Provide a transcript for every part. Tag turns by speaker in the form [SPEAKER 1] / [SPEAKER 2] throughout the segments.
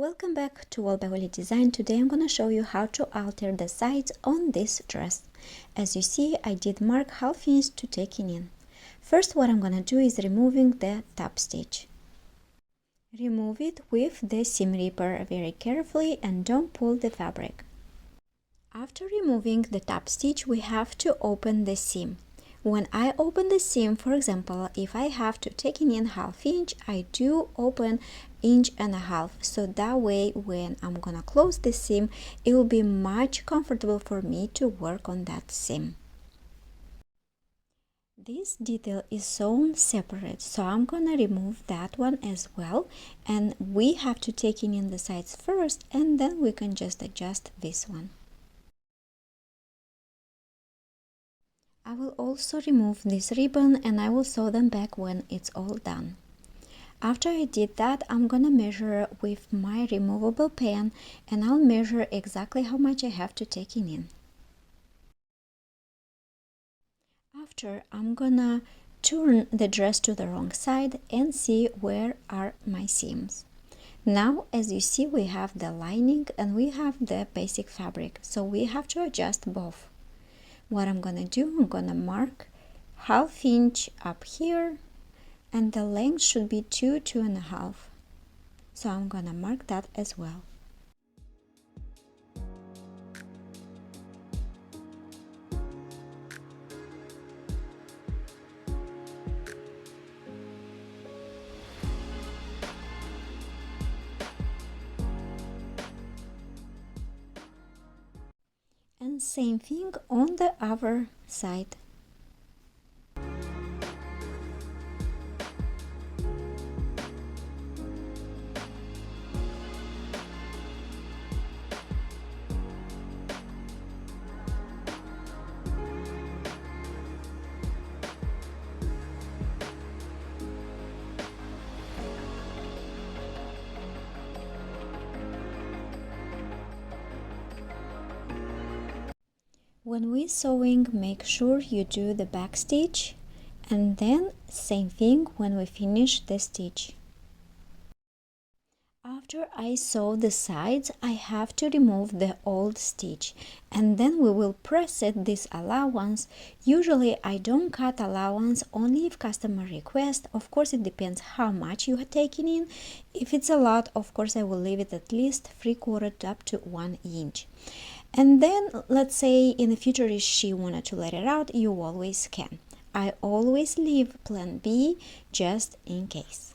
[SPEAKER 1] Welcome back to All by Redesign. Today I'm gonna show you how to alter the sides on this dress. As you see, I did mark half inch to taking in. First, what I'm gonna do is removing the top stitch. Remove it with the seam ripper very carefully and don't pull the fabric. After removing the top stitch, we have to open the seam. When I open the seam, for example, if I have to take in half inch, I do open 1.5 inches, so that way when I'm gonna close the seam, it will be much comfortable for me to work on that seam. This detail is sewn separate, so I'm gonna remove that one as well, and we have to take in the sides first, and then we can just adjust this one. I will also remove this ribbon and I will sew them back when it's all done. After I did that, I'm gonna measure with my removable pen and I'll measure exactly how much I have to take in. After, I'm gonna turn the dress to the wrong side and see where are my seams. Now, as you see, we have the lining and we have the basic fabric, so we have to adjust both. What I'm gonna do, I'm gonna mark half inch up here, and the length should be 2.5. So I'm gonna mark that as well. And same thing on the other side. When we sewing, make sure you do the back stitch, and then same thing when we finish the stitch. After I sew the sides, I have to remove the old stitch, and then we will press it this allowance. Usually I don't cut allowance, only if customer request. Of course it depends how much you are taking in. If it's a lot, of course I will leave it at least 3/4 up to 1 inch. And then let's say in the future if she wanted to let it out, you always can. I always leave plan B just in case.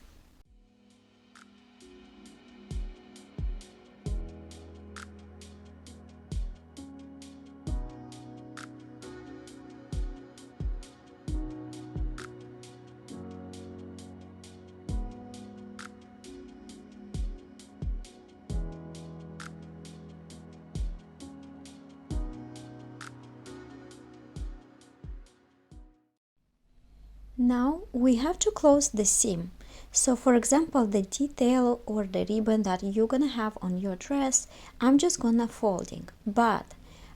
[SPEAKER 1] Now we have to close the seam. So for example, the detail or the ribbon that you're gonna have on your dress, I'm just gonna folding, but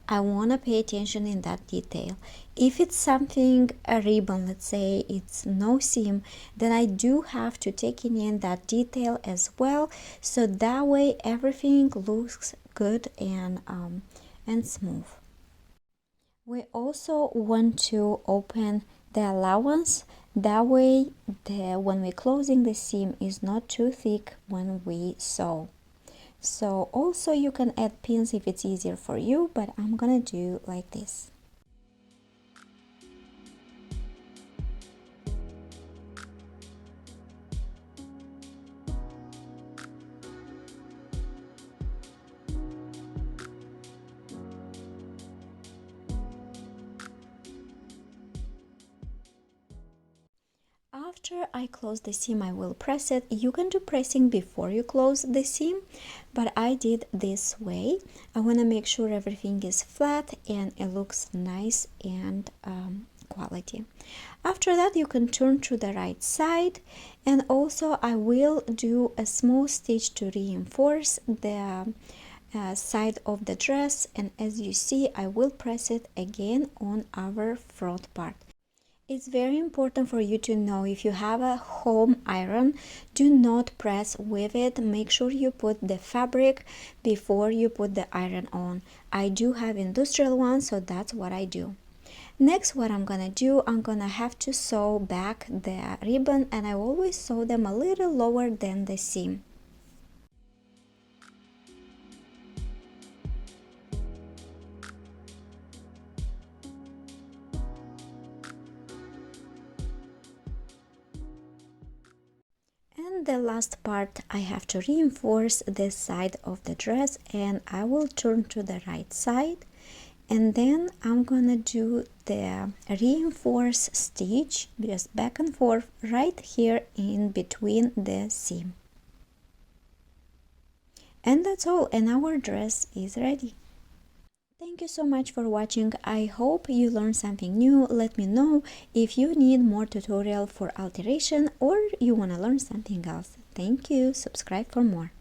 [SPEAKER 1] I wanna pay attention in that detail. If it's something, a ribbon, let's say it's no seam, then I do have to take in that detail as well, so that way everything looks good and smooth. We also want to open the allowance, that way when we're closing the seam is not too thick when we sew. So also you can add pins if it's easier for you, but I'm gonna do like this. After I close the seam, I will press it. You can do pressing before you close the seam, but I did this way. I want to make sure everything is flat and it looks nice and quality. After that, you can turn to the right side, and also I will do a small stitch to reinforce the side of the dress, and as you see, I will press it again on our front part. It's very important for you to know if you have a home iron, do not press with it. Make sure you put the fabric before you put the iron on. I do have industrial ones, so that's what I do. Next, what I'm gonna do, I'm gonna have to sew back the ribbon, and I always sew them a little lower than the seam. And the last part, I have to reinforce this side of the dress, and I will turn to the right side, and then I'm gonna do the reinforce stitch just back and forth right here in between the seam. And that's all, and our dress is ready. Thank you so much for watching. I hope you learned something new. Let me know if you need more tutorial for alteration or you want to learn something else. Thank you. Subscribe for more.